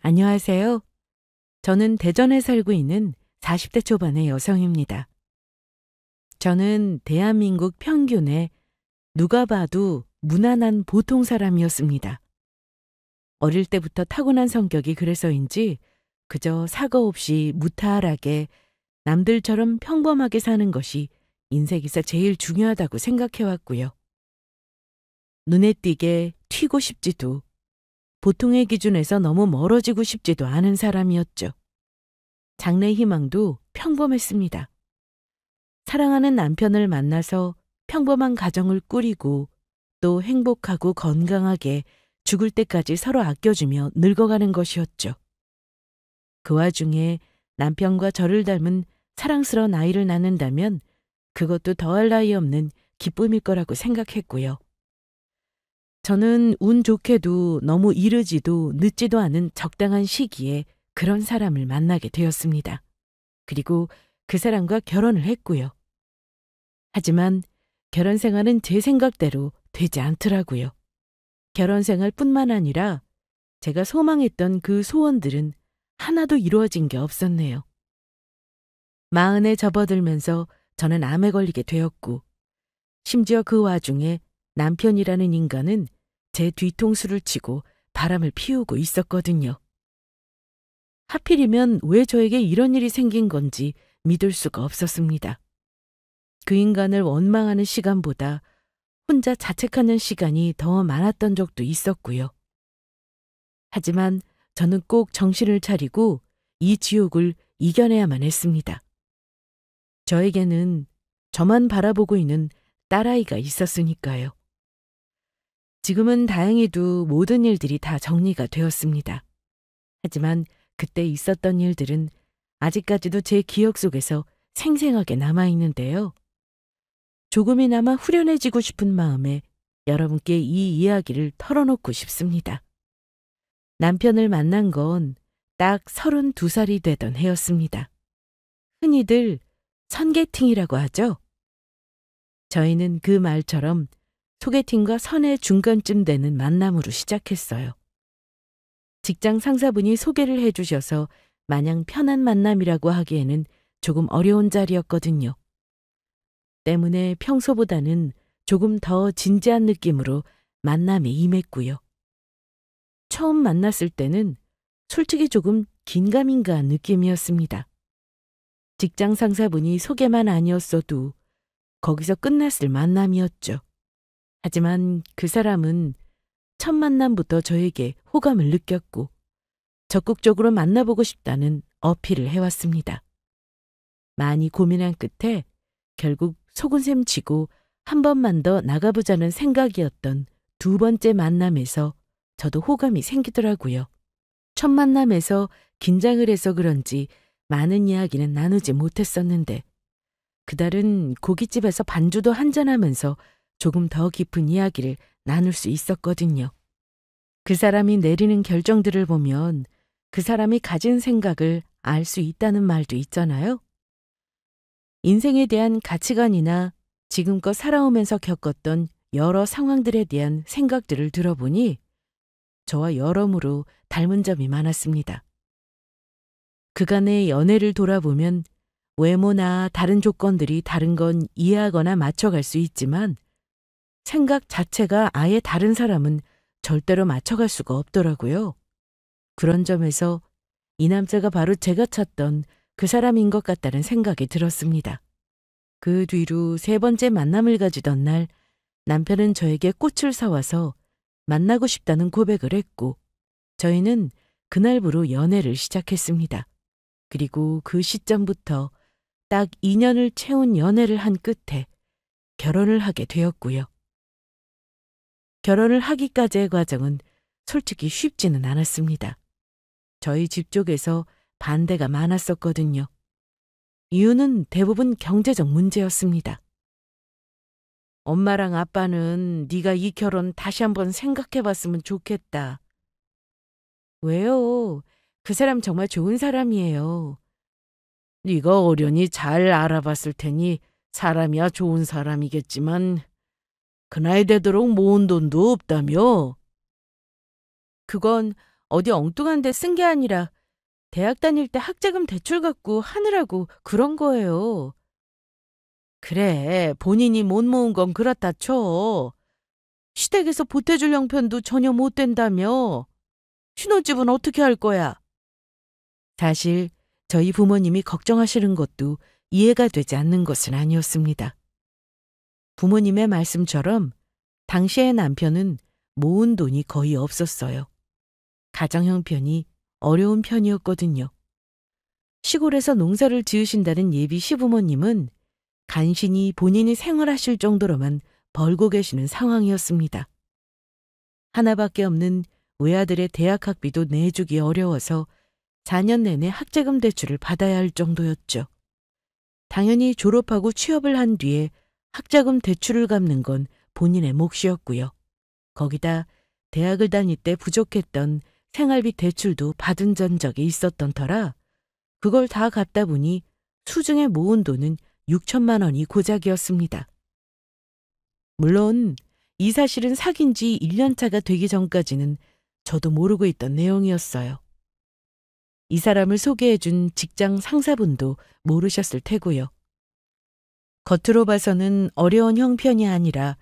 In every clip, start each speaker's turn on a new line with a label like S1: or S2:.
S1: 안녕하세요. 저는 대전에 살고 있는 40대 초반의 여성입니다. 저는 대한민국 평균의 누가 봐도 무난한 보통 사람이었습니다. 어릴 때부터 타고난 성격이 그래서인지 그저 사고 없이 무탈하게 남들처럼 평범하게 사는 것이 인생에서 제일 중요하다고 생각해왔고요. 눈에 띄게 튀고 싶지도 보통의 기준에서 너무 멀어지고 싶지도 않은 사람이었죠. 장래 희망도 평범했습니다. 사랑하는 남편을 만나서 평범한 가정을 꾸리고 또 행복하고 건강하게 죽을 때까지 서로 아껴주며 늙어가는 것이었죠. 그 와중에 남편과 저를 닮은 사랑스러운 아이를 낳는다면 그것도 더할 나위 없는 기쁨일 거라고 생각했고요. 저는 운 좋게도 너무 이르지도 늦지도 않은 적당한 시기에 그런 사람을 만나게 되었습니다. 그리고 그 사람과 결혼을 했고요. 하지만 결혼 생활은 제 생각대로 되지 않더라고요. 결혼 생활뿐만 아니라 제가 소망했던 그 소원들은 하나도 이루어진 게 없었네요. 마흔에 접어들면서 저는 암에 걸리게 되었고, 심지어 그 와중에 남편이라는 인간은 제 뒤통수를 치고 바람을 피우고 있었거든요. 하필이면 왜 저에게 이런 일이 생긴 건지 믿을 수가 없었습니다. 그 인간을 원망하는 시간보다 혼자 자책하는 시간이 더 많았던 적도 있었고요. 하지만 저는 꼭 정신을 차리고 이 지옥을 이겨내야만 했습니다. 저에게는 저만 바라보고 있는 딸아이가 있었으니까요. 지금은 다행히도 모든 일들이 다 정리가 되었습니다. 하지만 그때 있었던 일들은 아직까지도 제 기억 속에서 생생하게 남아있는데요. 조금이나마 후련해지고 싶은 마음에 여러분께 이 이야기를 털어놓고 싶습니다. 남편을 만난 건 딱 32살이 되던 해였습니다. 흔히들 선게팅이라고 하죠. 저희는 그 말처럼 소개팅과 선의 중간쯤 되는 만남으로 시작했어요. 직장 상사분이 소개를 해주셔서 마냥 편한 만남이라고 하기에는 조금 어려운 자리였거든요. 때문에 평소보다는 조금 더 진지한 느낌으로 만남에 임했고요. 처음 만났을 때는 솔직히 조금 긴가민가한 느낌이었습니다. 직장 상사분이 소개만 아니었어도 거기서 끝났을 만남이었죠. 하지만 그 사람은 첫 만남부터 저에게 호감을 느꼈고 적극적으로 만나보고 싶다는 어필을 해왔습니다. 많이 고민한 끝에 결국 속은셈 치고 한 번만 더 나가보자는 생각이었던 두 번째 만남에서 저도 호감이 생기더라고요. 첫 만남에서 긴장을 해서 그런지 많은 이야기는 나누지 못했었는데 그달은 고깃집에서 반주도 한잔하면서 조금 더 깊은 이야기를 나눌 수 있었거든요. 그 사람이 내리는 결정들을 보면 그 사람이 가진 생각을 알 수 있다는 말도 있잖아요. 인생에 대한 가치관이나 지금껏 살아오면서 겪었던 여러 상황들에 대한 생각들을 들어보니 저와 여러모로 닮은 점이 많았습니다. 그간의 연애를 돌아보면 외모나 다른 조건들이 다른 건 이해하거나 맞춰갈 수 있지만 생각 자체가 아예 다른 사람은 절대로 맞춰갈 수가 없더라고요. 그런 점에서 이 남자가 바로 제가 찾던 그 사람인 것 같다는 생각이 들었습니다. 그 뒤로 세 번째 만남을 가지던 날 남편은 저에게 꽃을 사와서 만나고 싶다는 고백을 했고 저희는 그날부로 연애를 시작했습니다. 그리고 그 시점부터 딱 2년을 채운 연애를 한 끝에 결혼을 하게 되었고요. 결혼을 하기까지의 과정은 솔직히 쉽지는 않았습니다. 저희 집 쪽에서 반대가 많았었거든요. 이유는 대부분 경제적 문제였습니다. 엄마랑 아빠는 네가 이 결혼 다시 한번 생각해봤으면 좋겠다. 왜요? 그 사람 정말 좋은 사람이에요. 네가 어련히 잘 알아봤을 테니 사람이야 좋은 사람이겠지만 그 나이 되도록 모은 돈도 없다며? 그건 어디 엉뚱한 데 쓴 게 아니라 대학 다닐 때 학자금 대출 갖고 하느라고 그런 거예요. 그래, 본인이 못 모은 건 그렇다 쳐. 시댁에서 보태줄 형편도 전혀 못 된다며. 신혼집은 어떻게 할 거야? 사실 저희 부모님이 걱정하시는 것도 이해가 되지 않는 것은 아니었습니다. 부모님의 말씀처럼 당시의 남편은 모은 돈이 거의 없었어요. 가정 형편이 어려운 편이었거든요. 시골에서 농사를 지으신다는 예비 시부모님은 간신히 본인이 생활하실 정도로만 벌고 계시는 상황이었습니다. 하나밖에 없는 외아들의 대학 학비도 내주기 어려워서 4년 내내 학자금 대출을 받아야 할 정도였죠. 당연히 졸업하고 취업을 한 뒤에 학자금 대출을 갚는 건 본인의 몫이었고요. 거기다 대학을 다닐 때 부족했던 생활비 대출도 받은 전적이 있었던 터라 그걸 다 갚다 보니 수중에 모은 돈은 6천만 원이 고작이었습니다. 물론 이 사실은 사귄 지 1년 차가 되기 전까지는 저도 모르고 있던 내용이었어요. 이 사람을 소개해준 직장 상사분도 모르셨을 테고요. 겉으로 봐서는 어려운 형편이 아니라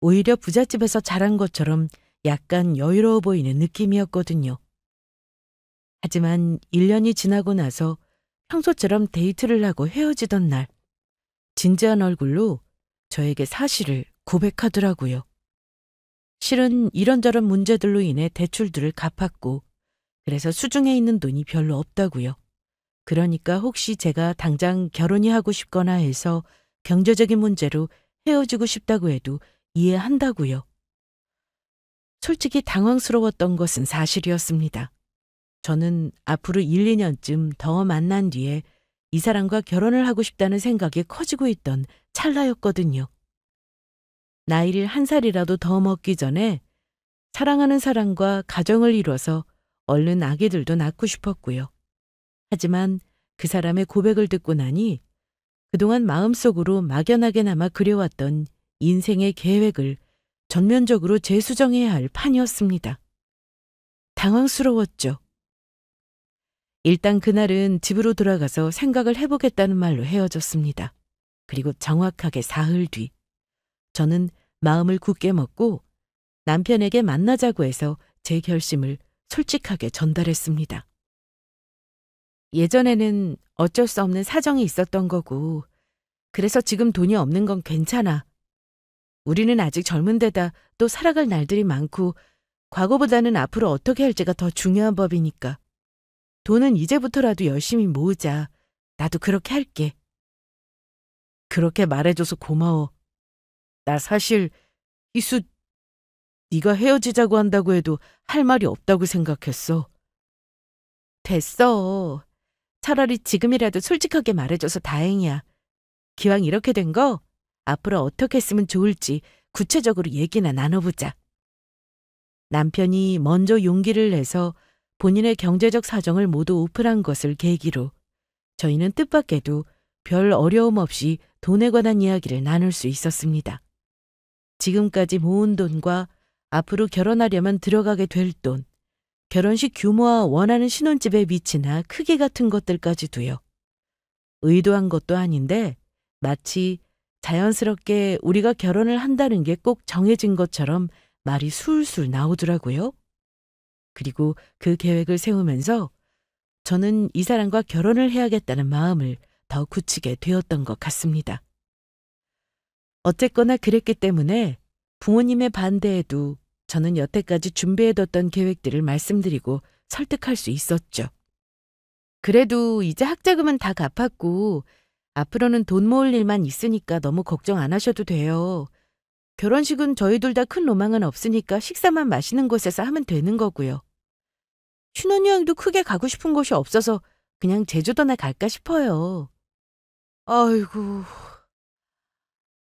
S1: 오히려 부잣집에서 자란 것처럼 약간 여유로워 보이는 느낌이었거든요. 하지만 1년이 지나고 나서 평소처럼 데이트를 하고 헤어지던 날 진지한 얼굴로 저에게 사실을 고백하더라고요. 실은 이런저런 문제들로 인해 대출들을 갚았고 그래서 수중에 있는 돈이 별로 없다고요. 그러니까 혹시 제가 당장 결혼이 하고 싶거나 해서 경제적인 문제로 헤어지고 싶다고 해도 이해한다고요. 솔직히 당황스러웠던 것은 사실이었습니다. 저는 앞으로 1, 2년쯤 더 만난 뒤에 이 사람과 결혼을 하고 싶다는 생각이 커지고 있던 찰나였거든요. 나이를 1살이라도 더 먹기 전에 사랑하는 사람과 가정을 이뤄서 얼른 아기들도 낳고 싶었고요. 하지만 그 사람의 고백을 듣고 나니 그동안 마음속으로 막연하게나마 그려왔던 인생의 계획을 전면적으로 재수정해야 할 판이었습니다. 당황스러웠죠. 일단 그날은 집으로 돌아가서 생각을 해보겠다는 말로 헤어졌습니다. 그리고 정확하게 사흘 뒤 저는 마음을 굳게 먹고 남편에게 만나자고 해서 제 결심을 솔직하게 전달했습니다. 예전에는 어쩔 수 없는 사정이 있었던 거고 그래서 지금 돈이 없는 건 괜찮아. 우리는 아직 젊은 데다 또 살아갈 날들이 많고 과거보다는 앞으로 어떻게 할지가 더 중요한 법이니까. 돈은 이제부터라도 열심히 모으자. 나도 그렇게 할게. 그렇게 말해줘서 고마워. 나 사실 희수 네가 헤어지자고 한다고 해도 할 말이 없다고 생각했어. 됐어. 차라리 지금이라도 솔직하게 말해줘서 다행이야. 기왕 이렇게 된 거 앞으로 어떻게 했으면 좋을지 구체적으로 얘기나 나눠보자. 남편이 먼저 용기를 내서 본인의 경제적 사정을 모두 오픈한 것을 계기로 저희는 뜻밖에도 별 어려움 없이 돈에 관한 이야기를 나눌 수 있었습니다. 지금까지 모은 돈과 앞으로 결혼하려면 들어가게 될 돈, 결혼식 규모와 원하는 신혼집의 위치나 크기 같은 것들까지도요. 의도한 것도 아닌데 마치 자연스럽게 우리가 결혼을 한다는 게 꼭 정해진 것처럼 말이 술술 나오더라고요. 그리고 그 계획을 세우면서 저는 이 사람과 결혼을 해야겠다는 마음을 더 굳히게 되었던 것 같습니다. 어쨌거나 그랬기 때문에 부모님의 반대에도 저는 여태까지 준비해뒀던 계획들을 말씀드리고 설득할 수 있었죠. 그래도 이제 학자금은 다 갚았고 앞으로는 돈 모을 일만 있으니까 너무 걱정 안 하셔도 돼요. 결혼식은 저희 둘 다 큰 로망은 없으니까 식사만 맛있는 곳에서 하면 되는 거고요. 신혼여행도 크게 가고 싶은 곳이 없어서 그냥 제주도나 갈까 싶어요. 아이고,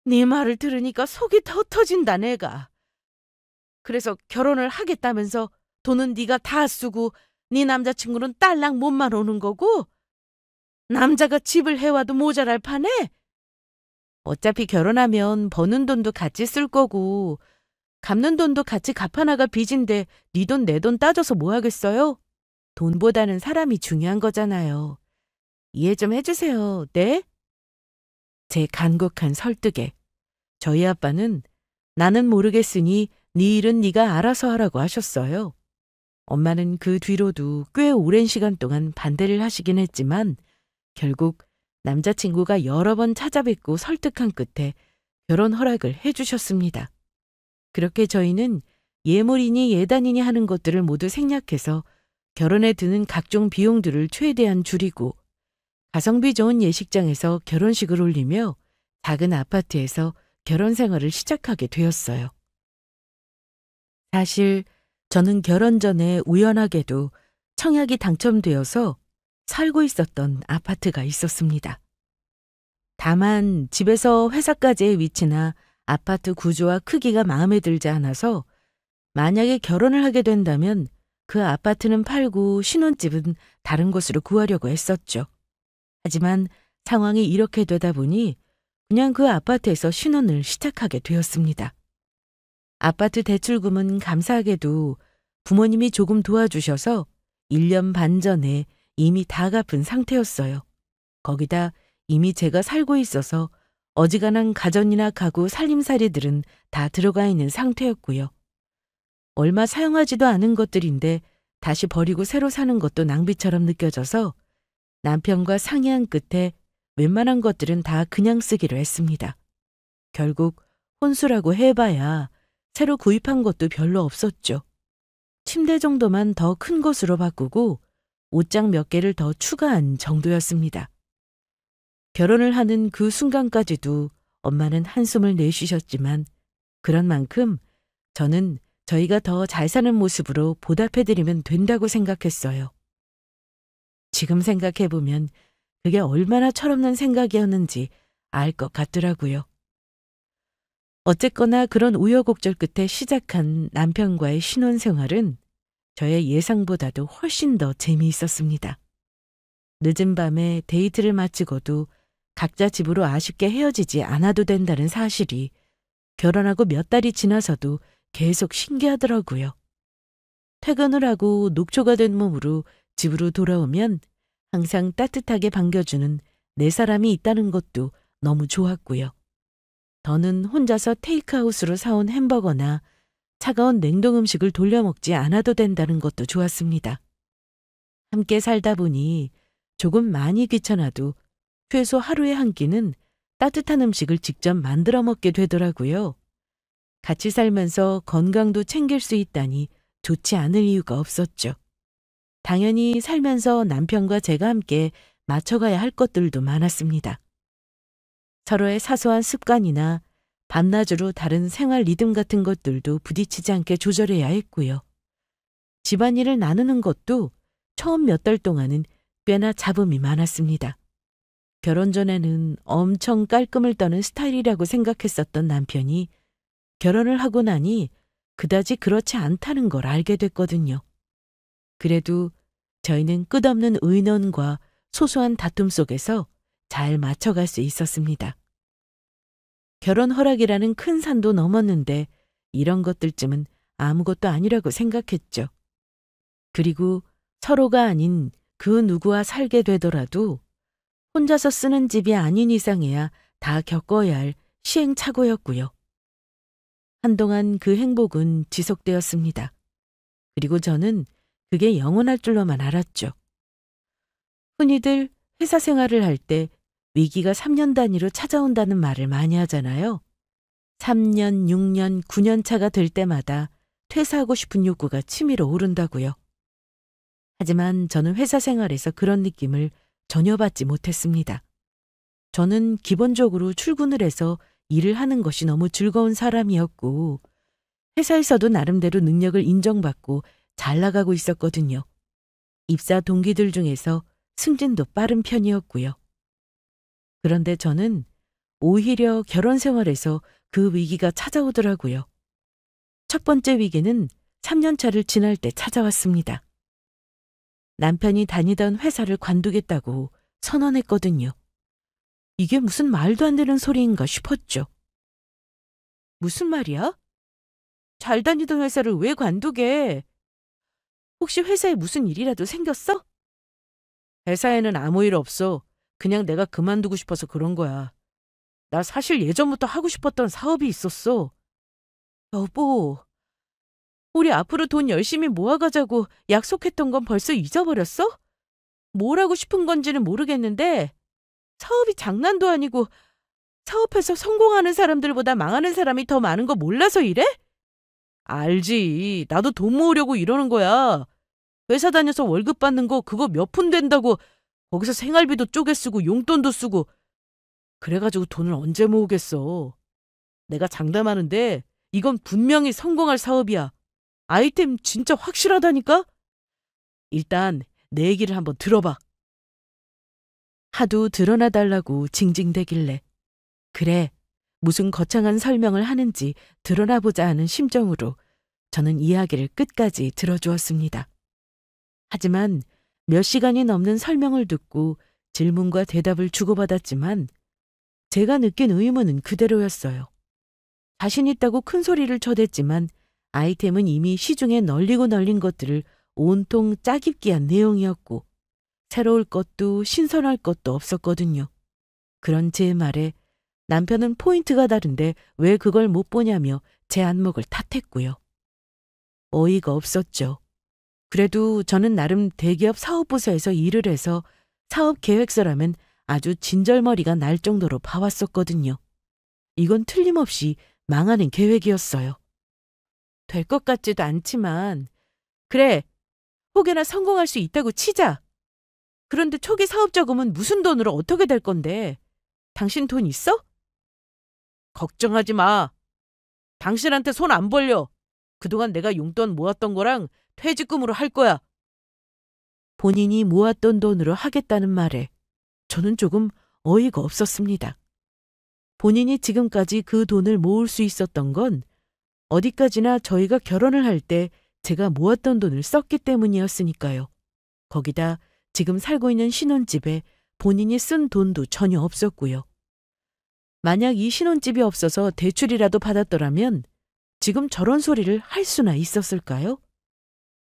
S1: 네 말을 들으니까 속이 더 터진다 내가. 그래서 결혼을 하겠다면서 돈은 네가 다 쓰고 네 남자친구는 딸랑 몸만 오는 거고 남자가 집을 해와도 모자랄 판에 어차피 결혼하면 버는 돈도 같이 쓸 거고 갚는 돈도 같이 갚아나갈 빚인데 네 돈 내 돈 따져서 뭐 하겠어요? 돈보다는 사람이 중요한 거잖아요. 이해 좀 해주세요. 네? 제 간곡한 설득에 저희 아빠는 나는 모르겠으니 네 일은 네가 알아서 하라고 하셨어요. 엄마는 그 뒤로도 꽤 오랜 시간 동안 반대를 하시긴 했지만 결국 남자친구가 여러 번 찾아뵙고 설득한 끝에 결혼 허락을 해주셨습니다. 그렇게 저희는 예물이니 예단이니 하는 것들을 모두 생략해서 결혼에 드는 각종 비용들을 최대한 줄이고 가성비 좋은 예식장에서 결혼식을 올리며 작은 아파트에서 결혼 생활을 시작하게 되었어요. 사실 저는 결혼 전에 우연하게도 청약이 당첨되어서 살고 있었던 아파트가 있었습니다. 다만 집에서 회사까지의 위치나 아파트 구조와 크기가 마음에 들지 않아서 만약에 결혼을 하게 된다면 그 아파트는 팔고 신혼집은 다른 곳으로 구하려고 했었죠. 하지만 상황이 이렇게 되다 보니 그냥 그 아파트에서 신혼을 시작하게 되었습니다. 아파트 대출금은 감사하게도 부모님이 조금 도와주셔서 1년 반 전에 이미 다 갚은 상태였어요. 거기다 이미 제가 살고 있어서 어지간한 가전이나 가구 살림살이들은 다 들어가 있는 상태였고요. 얼마 사용하지도 않은 것들인데 다시 버리고 새로 사는 것도 낭비처럼 느껴져서 남편과 상의한 끝에 웬만한 것들은 다 그냥 쓰기로 했습니다. 결국 혼수라고 해봐야 새로 구입한 것도 별로 없었죠. 침대 정도만 더 큰 것으로 바꾸고 옷장 몇 개를 더 추가한 정도였습니다. 결혼을 하는 그 순간까지도 엄마는 한숨을 내쉬셨지만 그런 만큼 저는 저희가 더 잘 사는 모습으로 보답해드리면 된다고 생각했어요. 지금 생각해보면 그게 얼마나 철없는 생각이었는지 알 것 같더라고요. 어쨌거나 그런 우여곡절 끝에 시작한 남편과의 신혼생활은 저의 예상보다도 훨씬 더 재미있었습니다. 늦은 밤에 데이트를 마치고도 각자 집으로 아쉽게 헤어지지 않아도 된다는 사실이 결혼하고 몇 달이 지나서도 계속 신기하더라고요. 퇴근을 하고 녹초가 된 몸으로 집으로 돌아오면 항상 따뜻하게 반겨주는 네 사람이 있다는 것도 너무 좋았고요. 더는 혼자서 테이크아웃으로 사온 햄버거나 차가운 냉동 음식을 돌려 먹지 않아도 된다는 것도 좋았습니다. 함께 살다 보니 조금 많이 귀찮아도 최소 하루에 한 끼는 따뜻한 음식을 직접 만들어 먹게 되더라고요. 같이 살면서 건강도 챙길 수 있다니 좋지 않을 이유가 없었죠. 당연히 살면서 남편과 제가 함께 맞춰가야 할 것들도 많았습니다. 서로의 사소한 습관이나 밤낮으로 다른 생활 리듬 같은 것들도 부딪히지 않게 조절해야 했고요. 집안일을 나누는 것도 처음 몇 달 동안은 꽤나 잡음이 많았습니다. 결혼 전에는 엄청 깔끔을 떠는 스타일이라고 생각했었던 남편이 결혼을 하고 나니 그다지 그렇지 않다는 걸 알게 됐거든요. 그래도 저희는 끝없는 의논과 소소한 다툼 속에서 잘 맞춰갈 수 있었습니다. 결혼 허락이라는 큰 산도 넘었는데 이런 것들쯤은 아무것도 아니라고 생각했죠. 그리고 서로가 아닌 그 누구와 살게 되더라도 혼자서 쓰는 집이 아닌 이상해야 다 겪어야 할 시행착오였고요. 한동안 그 행복은 지속되었습니다. 그리고 저는 그게 영원할 줄로만 알았죠. 흔히들 회사 생활을 할 때 위기가 3년 단위로 찾아온다는 말을 많이 하잖아요. 3년, 6년, 9년 차가 될 때마다 퇴사하고 싶은 욕구가 치밀어 오른다고요. 하지만 저는 회사 생활에서 그런 느낌을 전혀 받지 못했습니다. 저는 기본적으로 출근을 해서 일을 하는 것이 너무 즐거운 사람이었고 회사에서도 나름대로 능력을 인정받고 잘 나가고 있었거든요. 입사 동기들 중에서 승진도 빠른 편이었고요. 그런데 저는 오히려 결혼 생활에서 그 위기가 찾아오더라고요. 첫 번째 위기는 3년 차를 지날 때 찾아왔습니다. 남편이 다니던 회사를 관두겠다고 선언했거든요. 이게 무슨 말도 안 되는 소리인가 싶었죠. 무슨 말이야? 잘 다니던 회사를 왜 관두게? 혹시 회사에 무슨 일이라도 생겼어? 회사에는 아무 일 없어. 그냥 내가 그만두고 싶어서 그런 거야. 나 사실 예전부터 하고 싶었던 사업이 있었어. 여보, 우리 앞으로 돈 열심히 모아가자고 약속했던 건 벌써 잊어버렸어? 뭘 하고 싶은 건지는 모르겠는데 사업이 장난도 아니고 사업해서 성공하는 사람들보다 망하는 사람이 더 많은 거 몰라서 이래? 알지. 나도 돈 모으려고 이러는 거야. 회사 다녀서 월급 받는 거 그거 몇 푼 된다고 거기서 생활비도 쪼개 쓰고 용돈도 쓰고 그래가지고 돈을 언제 모으겠어. 내가 장담하는데 이건 분명히 성공할 사업이야. 아이템 진짜 확실하다니까? 일단 내 얘기를 한번 들어봐. 하도 드러나달라고 징징대길래 그래, 무슨 거창한 설명을 하는지 드러나보자 하는 심정으로 저는 이야기를 끝까지 들어주었습니다. 하지만 몇 시간이 넘는 설명을 듣고 질문과 대답을 주고받았지만 제가 느낀 의문은 그대로였어요. 자신 있다고 큰 소리를 쳐댔지만 아이템은 이미 시중에 널리고 널린 것들을 온통 짜깁기 한 내용이었고 새로울 것도 신선할 것도 없었거든요. 그런 제 말에 남편은 포인트가 다른데 왜 그걸 못 보냐며 제 안목을 탓했고요. 어이가 없었죠. 그래도 저는 나름 대기업 사업부서에서 일을 해서 사업 계획서라면 아주 진절머리가 날 정도로 봐왔었거든요. 이건 틀림없이 망하는 계획이었어요. 될 것 같지도 않지만 그래, 혹여나 성공할 수 있다고 치자. 그런데 초기 사업 자금은 무슨 돈으로 어떻게 될 건데? 당신 돈 있어? 걱정하지 마. 당신한테 손 안 벌려. 그동안 내가 용돈 모았던 거랑 퇴직금으로 할 거야. 본인이 모았던 돈으로 하겠다는 말에 저는 조금 어이가 없었습니다. 본인이 지금까지 그 돈을 모을 수 있었던 건 어디까지나 저희가 결혼을 할 때 제가 모았던 돈을 썼기 때문이었으니까요. 거기다 지금 살고 있는 신혼집에 본인이 쓴 돈도 전혀 없었고요. 만약 이 신혼집이 없어서 대출이라도 받았더라면 지금 저런 소리를 할 수나 있었을까요?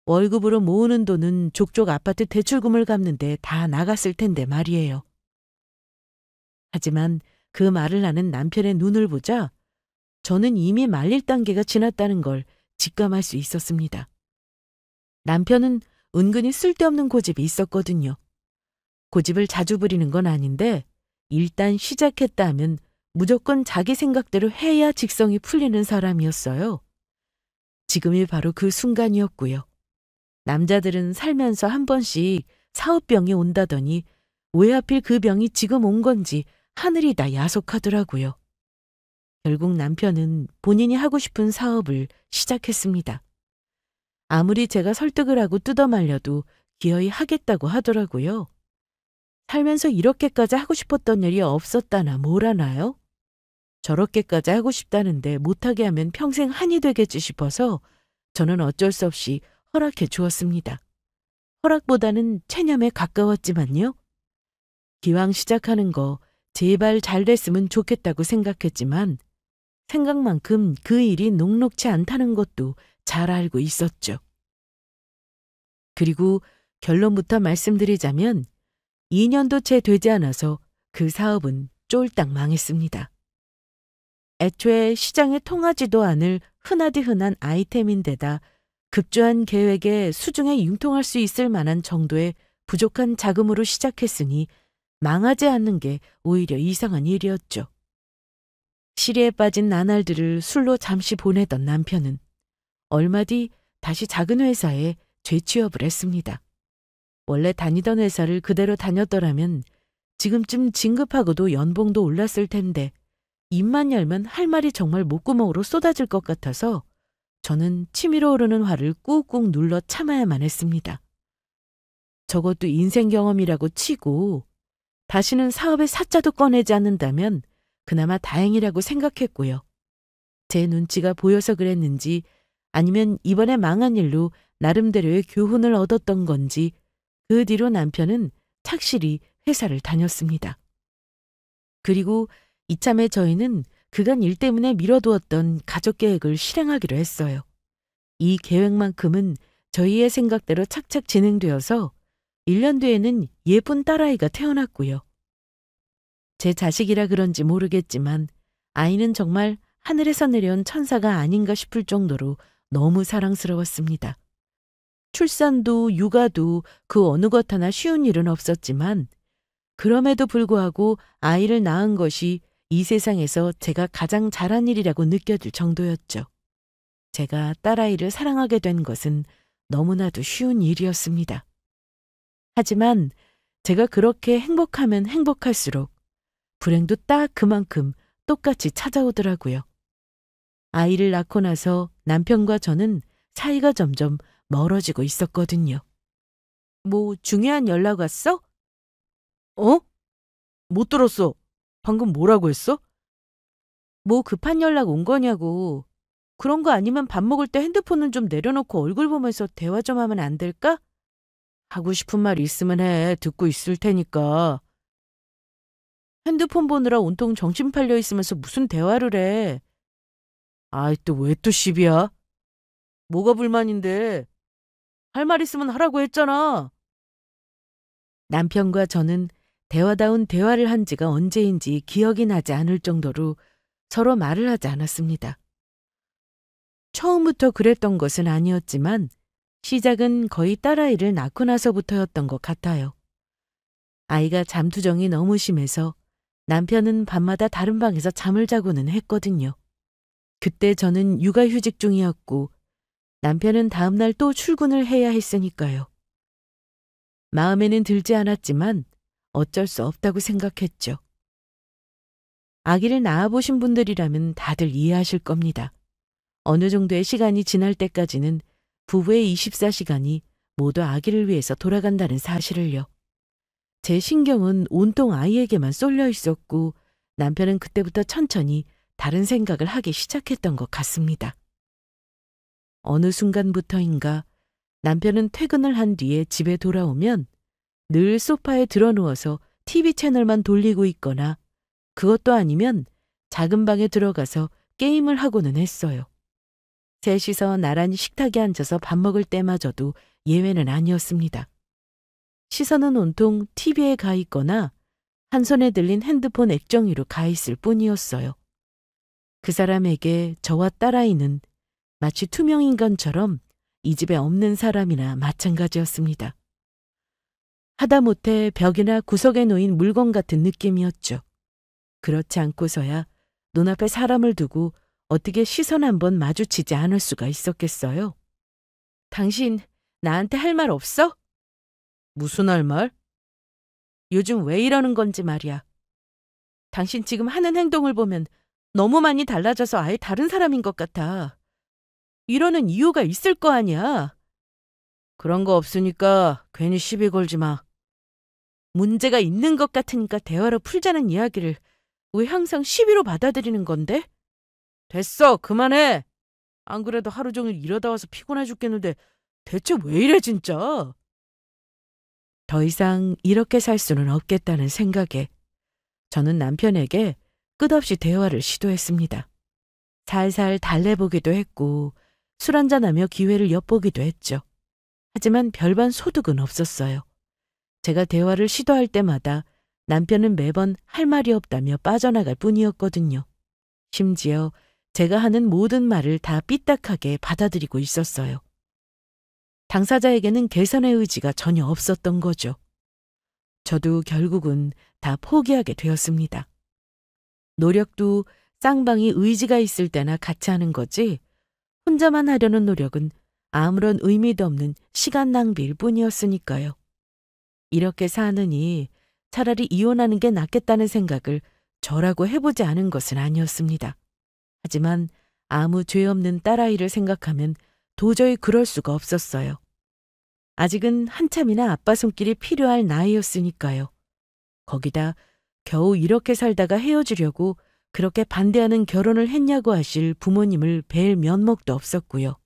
S1: 월급으로 모으는 돈은 족족 아파트 대출금을 갚는데 다 나갔을 텐데 말이에요. 하지만 그 말을 하는 남편의 눈을 보자 저는 이미 말릴 단계가 지났다는 걸 직감할 수 있었습니다. 남편은 은근히 쓸데없는 고집이 있었거든요. 고집을 자주 부리는 건 아닌데 일단 시작했다 하면 무조건 자기 생각대로 해야 직성이 풀리는 사람이었어요. 지금이 바로 그 순간이었고요. 남자들은 살면서 한 번씩 사업병이 온다더니 왜 하필 그 병이 지금 온 건지 하늘이 다 야속하더라고요. 결국 남편은 본인이 하고 싶은 사업을 시작했습니다. 아무리 제가 설득을 하고 뜯어말려도 기어이 하겠다고 하더라고요. 살면서 이렇게까지 하고 싶었던 일이 없었다나 뭐라나요? 저렇게까지 하고 싶다는데 못하게 하면 평생 한이 되겠지 싶어서 저는 어쩔 수 없이 허락해 주었습니다. 허락보다는 체념에 가까웠지만요. 기왕 시작하는 거 제발 잘 됐으면 좋겠다고 생각했지만 생각만큼 그 일이 녹록치 않다는 것도 잘 알고 있었죠. 그리고 결론부터 말씀드리자면 2년도 채 되지 않아서 그 사업은 쫄딱 망했습니다. 애초에 시장에 통하지도 않을 흔하디 흔한 아이템인데다 급조한 계획에 수중에 융통할 수 있을 만한 정도의 부족한 자금으로 시작했으니 망하지 않는 게 오히려 이상한 일이었죠. 시리에 빠진 나날들을 술로 잠시 보내던 남편은 얼마 뒤 다시 작은 회사에 재취업을 했습니다. 원래 다니던 회사를 그대로 다녔더라면 지금쯤 진급하고도 연봉도 올랐을 텐데 입만 열면 할 말이 정말 목구멍으로 쏟아질 것 같아서 저는 치밀어 오르는 화를 꾹꾹 눌러 참아야만 했습니다. 저것도 인생 경험이라고 치고 다시는 사업의 사자도 꺼내지 않는다면 그나마 다행이라고 생각했고요. 제 눈치가 보여서 그랬는지 아니면 이번에 망한 일로 나름대로의 교훈을 얻었던 건지 그 뒤로 남편은 착실히 회사를 다녔습니다. 그리고 이참에 저희는 그간 일 때문에 미뤄두었던 가족 계획을 실행하기로 했어요. 이 계획만큼은 저희의 생각대로 착착 진행되어서 1년 뒤에는 예쁜 딸아이가 태어났고요. 제 자식이라 그런지 모르겠지만 아이는 정말 하늘에서 내려온 천사가 아닌가 싶을 정도로 너무 사랑스러웠습니다. 출산도 육아도 그 어느 것 하나 쉬운 일은 없었지만 그럼에도 불구하고 아이를 낳은 것이 이 세상에서 제가 가장 잘한 일이라고 느껴질 정도였죠. 제가 딸아이를 사랑하게 된 것은 너무나도 쉬운 일이었습니다. 하지만 제가 그렇게 행복하면 행복할수록 불행도 딱 그만큼 똑같이 찾아오더라고요. 아이를 낳고 나서 남편과 저는 사이가 점점 멀어지고 있었거든요. 뭐 중요한 연락 왔어? 어? 못 들었어. 방금 뭐라고 했어? 뭐 급한 연락 온 거냐고. 그런 거 아니면 밥 먹을 때 핸드폰은 좀 내려놓고 얼굴 보면서 대화 좀 하면 안 될까? 하고 싶은 말 있으면 해. 듣고 있을 테니까. 핸드폰 보느라 온통 정신 팔려 있으면서 무슨 대화를 해. 아이 또 왜 또 시비야? 뭐가 불만인데? 할 말 있으면 하라고 했잖아. 남편과 저는 대화다운 대화를 한 지가 언제인지 기억이 나지 않을 정도로 서로 말을 하지 않았습니다. 처음부터 그랬던 것은 아니었지만 시작은 거의 딸아이를 낳고 나서부터였던 것 같아요. 아이가 잠투정이 너무 심해서 남편은 밤마다 다른 방에서 잠을 자고는 했거든요. 그때 저는 육아휴직 중이었고 남편은 다음날 또 출근을 해야 했으니까요. 마음에는 들지 않았지만 어쩔 수 없다고 생각했죠. 아기를 낳아보신 분들이라면 다들 이해하실 겁니다. 어느 정도의 시간이 지날 때까지는 부부의 24시간이 모두 아기를 위해서 돌아간다는 사실을요. 제 신경은 온통 아이에게만 쏠려 있었고 남편은 그때부터 천천히 다른 생각을 하기 시작했던 것 같습니다. 어느 순간부터인가 남편은 퇴근을 한 뒤에 집에 돌아오면 늘 소파에 드러누워서 TV 채널만 돌리고 있거나 그것도 아니면 작은 방에 들어가서 게임을 하고는 했어요. 셋이서 나란히 식탁에 앉아서 밥 먹을 때마저도 예외는 아니었습니다. 시선은 온통 TV에 가 있거나 한 손에 들린 핸드폰 액정위로 가 있을 뿐이었어요. 그 사람에게 저와 딸아이는 마치 투명인간처럼 이 집에 없는 사람이나 마찬가지였습니다. 하다못해 벽이나 구석에 놓인 물건 같은 느낌이었죠. 그렇지 않고서야 눈앞에 사람을 두고 어떻게 시선 한번 마주치지 않을 수가 있었겠어요? 당신 나한테 할 말 없어? 무슨 할 말? 요즘 왜 이러는 건지 말이야. 당신 지금 하는 행동을 보면 너무 많이 달라져서 아예 다른 사람인 것 같아. 이러는 이유가 있을 거 아니야. 그런 거 없으니까 괜히 시비 걸지 마. 문제가 있는 것 같으니까 대화로 풀자는 이야기를 왜 항상 시비로 받아들이는 건데? 됐어, 그만해. 안 그래도 하루 종일 일하다 와서 피곤해 죽겠는데 대체 왜 이래 진짜? 더 이상 이렇게 살 수는 없겠다는 생각에 저는 남편에게 끝없이 대화를 시도했습니다. 살살 달래보기도 했고 술 한잔하며 기회를 엿보기도 했죠. 하지만 별반 소득은 없었어요. 제가 대화를 시도할 때마다 남편은 매번 할 말이 없다며 빠져나갈 뿐이었거든요. 심지어 제가 하는 모든 말을 다 삐딱하게 받아들이고 있었어요. 당사자에게는 개선의 의지가 전혀 없었던 거죠. 저도 결국은 다 포기하게 되었습니다. 노력도 쌍방이 의지가 있을 때나 같이 하는 거지 혼자만 하려는 노력은 아무런 의미도 없는 시간 낭비일 뿐이었으니까요. 이렇게 사느니 차라리 이혼하는 게 낫겠다는 생각을 저라고 해보지 않은 것은 아니었습니다. 하지만 아무 죄 없는 딸아이를 생각하면 도저히 그럴 수가 없었어요. 아직은 한참이나 아빠 손길이 필요할 나이였으니까요. 거기다 겨우 이렇게 살다가 헤어지려고 그렇게 반대하는 결혼을 했냐고 하실 부모님을 뵐 면목도 없었고요.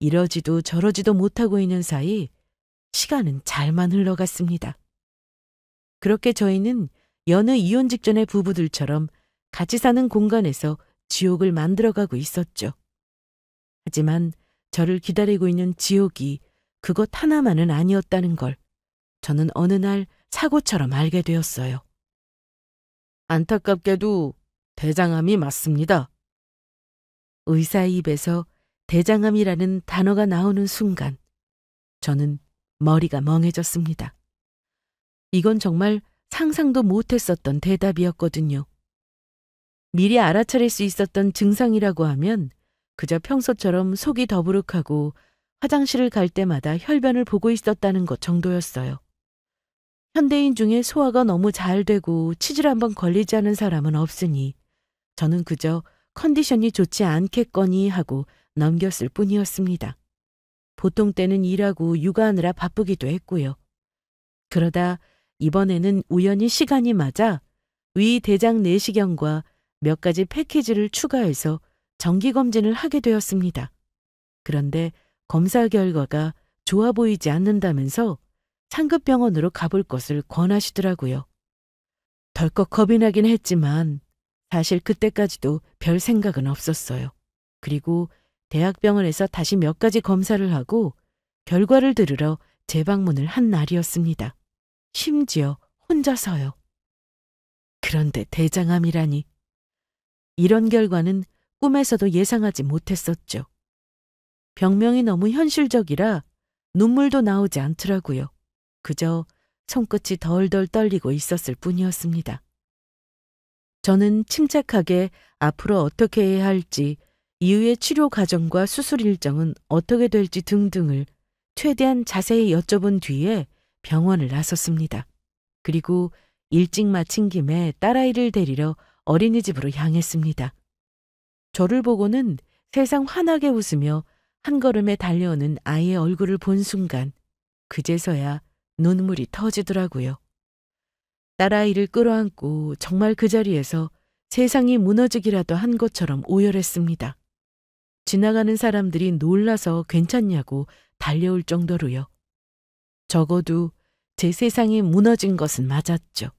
S1: 이러지도 저러지도 못하고 있는 사이 시간은 잘만 흘러갔습니다. 그렇게 저희는 여느 이혼 직전의 부부들처럼 같이 사는 공간에서 지옥을 만들어가고 있었죠. 하지만 저를 기다리고 있는 지옥이 그것 하나만은 아니었다는 걸 저는 어느 날 사고처럼 알게 되었어요. 안타깝게도 대장암이 맞습니다. 의사의 입에서 대장암이라는 단어가 나오는 순간 저는 머리가 멍해졌습니다. 이건 정말 상상도 못했었던 대답이었거든요. 미리 알아차릴 수 있었던 증상이라고 하면 그저 평소처럼 속이 더부룩하고 화장실을 갈 때마다 혈변을 보고 있었다는 것 정도였어요. 현대인 중에 소화가 너무 잘 되고 치질 한번 걸리지 않은 사람은 없으니 저는 그저 컨디션이 좋지 않겠거니 하고 넘겼을 뿐이었습니다. 보통 때는 일하고 육아하느라 바쁘기도 했고요. 그러다 이번에는 우연히 시간이 맞아 위대장 내시경과 몇 가지 패키지를 추가해서 정기검진을 하게 되었습니다. 그런데 검사 결과가 좋아 보이지 않는다면서 상급병원으로 가볼 것을 권하시더라고요. 덜컥 겁이 나긴 했지만 사실 그때까지도 별 생각은 없었어요. 그리고 대학병원에서 다시 몇 가지 검사를 하고 결과를 들으러 재방문을 한 날이었습니다. 심지어 혼자서요. 그런데 대장암이라니. 이런 결과는 꿈에서도 예상하지 못했었죠. 병명이 너무 현실적이라 눈물도 나오지 않더라고요. 그저 손끝이 덜덜 떨리고 있었을 뿐이었습니다. 저는 침착하게 앞으로 어떻게 해야 할지, 이후의 치료 과정과 수술 일정은 어떻게 될지 등등을 최대한 자세히 여쭤본 뒤에 병원을 나섰습니다. 그리고 일찍 마친 김에 딸아이를 데리러 어린이집으로 향했습니다. 저를 보고는 세상 환하게 웃으며 한 걸음에 달려오는 아이의 얼굴을 본 순간 그제서야 눈물이 터지더라고요. 딸아이를 끌어안고 정말 그 자리에서 세상이 무너지기라도 한 것처럼 오열했습니다. 지나가는 사람들이 놀라서 괜찮냐고 달려올 정도로요. 적어도 제 세상이 무너진 것은 맞았죠.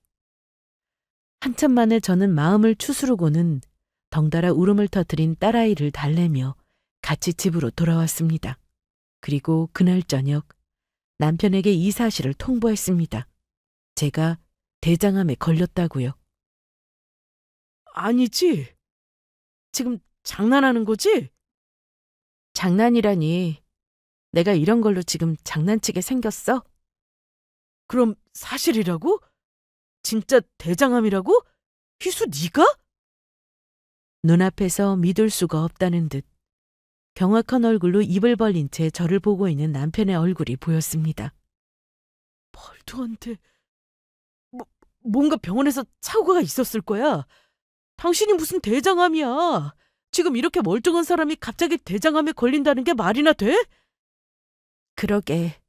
S1: 한참 만에 저는 마음을 추스르고는 덩달아 울음을 터뜨린 딸아이를 달래며 같이 집으로 돌아왔습니다. 그리고 그날 저녁 남편에게 이 사실을 통보했습니다. 제가 대장암에 걸렸다고요. 아니지. 지금 장난하는 거지? 장난이라니. 내가 이런 걸로 지금 장난치게 생겼어? 그럼 사실이라고? 진짜 대장암이라고? 희수 네가? 눈앞에서 믿을 수가 없다는 듯 경악한 얼굴로 입을 벌린 채 저를 보고 있는 남편의 얼굴이 보였습니다. 말도 안 돼. 뭔가 병원에서 착오가 있었을 거야. 당신이 무슨 대장암이야. 지금 이렇게 멀쩡한 사람이 갑자기 대장암에 걸린다는 게 말이나 돼? 그러게.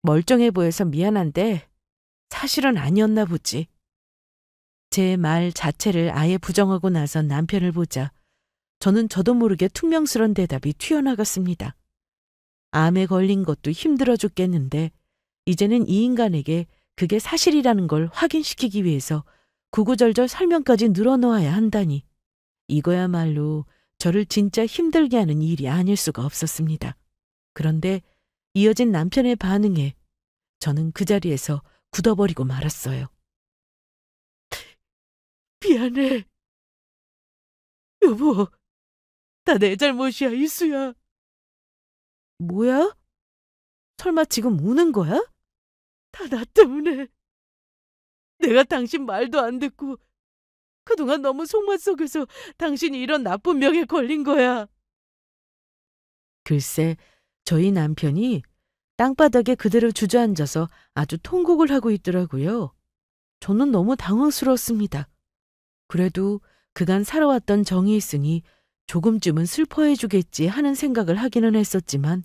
S1: 멀쩡해 보여서 미안한데 사실은 아니었나 보지. 제 말 자체를 아예 부정하고 나선 남편을 보자 저는 저도 모르게 퉁명스런 대답이 튀어나갔습니다. 암에 걸린 것도 힘들어 죽겠는데 이제는 이 인간에게 그게 사실이라는 걸 확인시키기 위해서 구구절절 설명까지 늘어놓아야 한다니. 이거야말로 저를 진짜 힘들게 하는 일이 아닐 수가 없었습니다. 그런데 이어진 남편의 반응에 저는 그 자리에서 굳어버리고 말았어요. 미안해. 여보, 다 내 잘못이야, 이수야. 뭐야? 설마 지금 우는 거야? 다 나 때문에. 내가 당신 말도 안 듣고 그동안 너무 속만 썩여서 당신이 이런 나쁜 병에 걸린 거야. 글쎄, 저희 남편이 땅바닥에 그대로 주저앉아서 아주 통곡을 하고 있더라고요. 저는 너무 당황스러웠습니다. 그래도 그간 살아왔던 정이 있으니 조금쯤은 슬퍼해 주겠지 하는 생각을 하기는 했었지만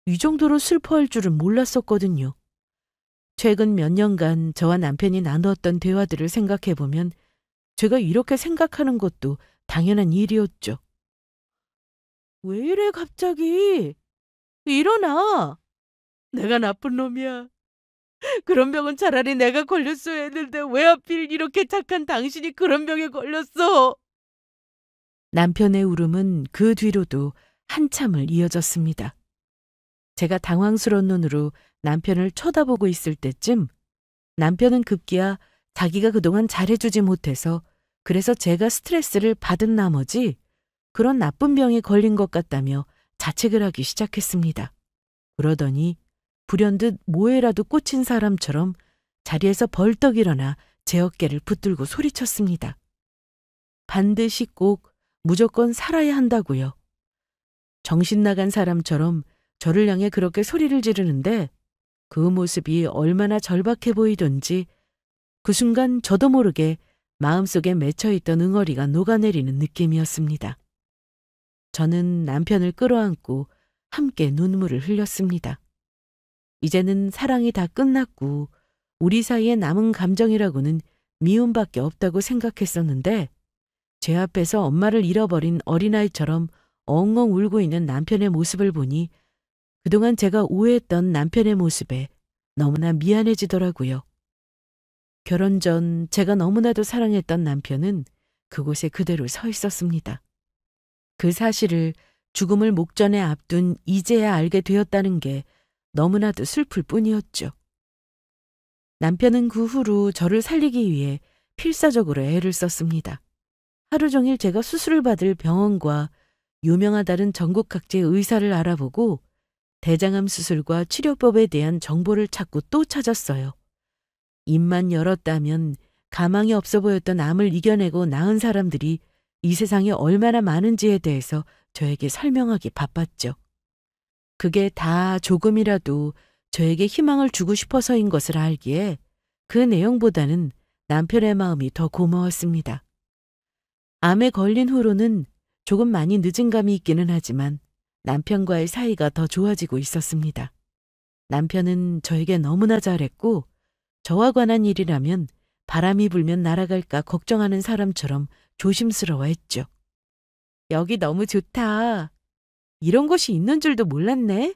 S1: 이 정도로 슬퍼할 줄은 몰랐었거든요. 최근 몇 년간 저와 남편이 나누었던 대화들을 생각해보면 제가 이렇게 생각하는 것도 당연한 일이었죠. 왜 이래 갑자기? 일어나. 내가 나쁜 놈이야. 그런 병은 차라리 내가 걸렸어야 했는데 왜 하필 이렇게 착한 당신이 그런 병에 걸렸어? 남편의 울음은 그 뒤로도 한참을 이어졌습니다. 제가 당황스러운 눈으로 남편을 쳐다보고 있을 때쯤 남편은 급기야 자기가 그동안 잘해주지 못해서 그래서 제가 스트레스를 받은 나머지 그런 나쁜 병에 걸린 것 같다며 자책을 하기 시작했습니다. 그러더니 불현듯 뭐에라도 꽂힌 사람처럼 자리에서 벌떡 일어나 제 어깨를 붙들고 소리쳤습니다. 반드시 꼭 무조건 살아야 한다고요. 정신 나간 사람처럼 저를 향해 그렇게 소리를 지르는데 그 모습이 얼마나 절박해 보이던지 그 순간 저도 모르게 마음속에 맺혀있던 응어리가 녹아내리는 느낌이었습니다. 저는 남편을 끌어안고 함께 눈물을 흘렸습니다. 이제는 사랑이 다 끝났고 우리 사이에 남은 감정이라고는 미움밖에 없다고 생각했었는데 제 앞에서 엄마를 잃어버린 어린아이처럼 엉엉 울고 있는 남편의 모습을 보니 그동안 제가 오해했던 남편의 모습에 너무나 미안해지더라고요. 결혼 전 제가 너무나도 사랑했던 남편은 그곳에 그대로 서 있었습니다. 그 사실을 죽음을 목전에 앞둔 이제야 알게 되었다는 게 너무나도 슬플 뿐이었죠. 남편은 그 후로 저를 살리기 위해 필사적으로 애를 썼습니다. 하루 종일 제가 수술을 받을 병원과 유명하다는 전국 각지의 의사를 알아보고 대장암 수술과 치료법에 대한 정보를 찾고 또 찾았어요. 입만 열었다면 가망이 없어 보였던 암을 이겨내고 나은 사람들이 이 세상에 얼마나 많은지에 대해서 저에게 설명하기 바빴죠. 그게 다 조금이라도 저에게 희망을 주고 싶어서인 것을 알기에 그 내용보다는 남편의 마음이 더 고마웠습니다. 암에 걸린 후로는 조금 많이 늦은 감이 있기는 하지만 남편과의 사이가 더 좋아지고 있었습니다. 남편은 저에게 너무나 잘했고 저와 관한 일이라면 바람이 불면 날아갈까 걱정하는 사람처럼 조심스러워했죠. 여기 너무 좋다. 이런 곳이 있는 줄도 몰랐네.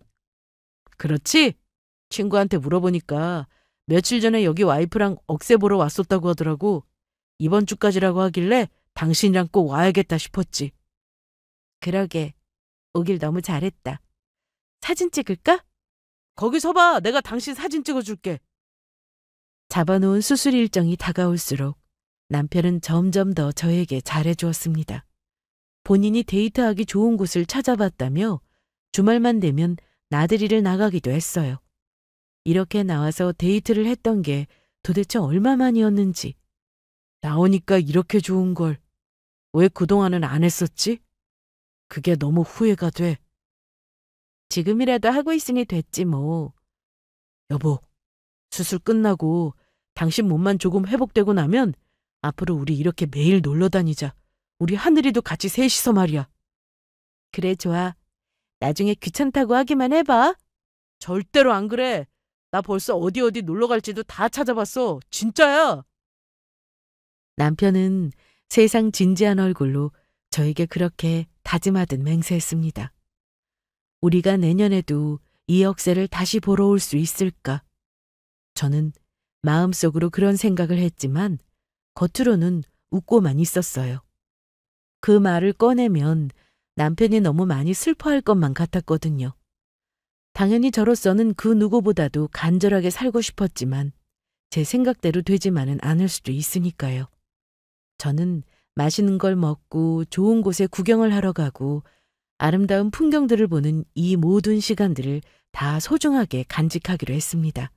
S1: 그렇지? 친구한테 물어보니까 며칠 전에 여기 와이프랑 억새 보러 왔었다고 하더라고. 이번 주까지라고 하길래 당신이랑 꼭 와야겠다 싶었지. 그러게. 오길 너무 잘했다. 사진 찍을까? 거기 서봐. 내가 당신 사진 찍어줄게. 잡아놓은 수술 일정이 다가올수록 남편은 점점 더 저에게 잘해주었습니다. 본인이 데이트하기 좋은 곳을 찾아봤다며 주말만 되면 나들이를 나가기도 했어요. 이렇게 나와서 데이트를 했던 게 도대체 얼마만이었는지. 나오니까 이렇게 좋은 걸 왜 그동안은 안 했었지? 그게 너무 후회가 돼. 지금이라도 하고 있으니 됐지 뭐. 여보, 수술 끝나고 당신 몸만 조금 회복되고 나면 앞으로 우리 이렇게 매일 놀러 다니자. 우리 하늘이도 같이 셋이서 말이야. 그래 좋아. 나중에 귀찮다고 하기만 해봐. 절대로 안 그래. 나 벌써 어디 놀러 갈지도 다 찾아봤어. 진짜야. 남편은 세상 진지한 얼굴로 저에게 그렇게 다짐하듯 맹세했습니다. 우리가 내년에도 이 억새를 다시 보러 올 수 있을까? 저는 마음속으로 그런 생각을 했지만 겉으로는 웃고만 있었어요. 그 말을 꺼내면 남편이 너무 많이 슬퍼할 것만 같았거든요. 당연히 저로서는 그 누구보다도 간절하게 살고 싶었지만 제 생각대로 되지만은 않을 수도 있으니까요. 저는 맛있는 걸 먹고 좋은 곳에 구경을 하러 가고 아름다운 풍경들을 보는 이 모든 시간들을 다 소중하게 간직하기로 했습니다.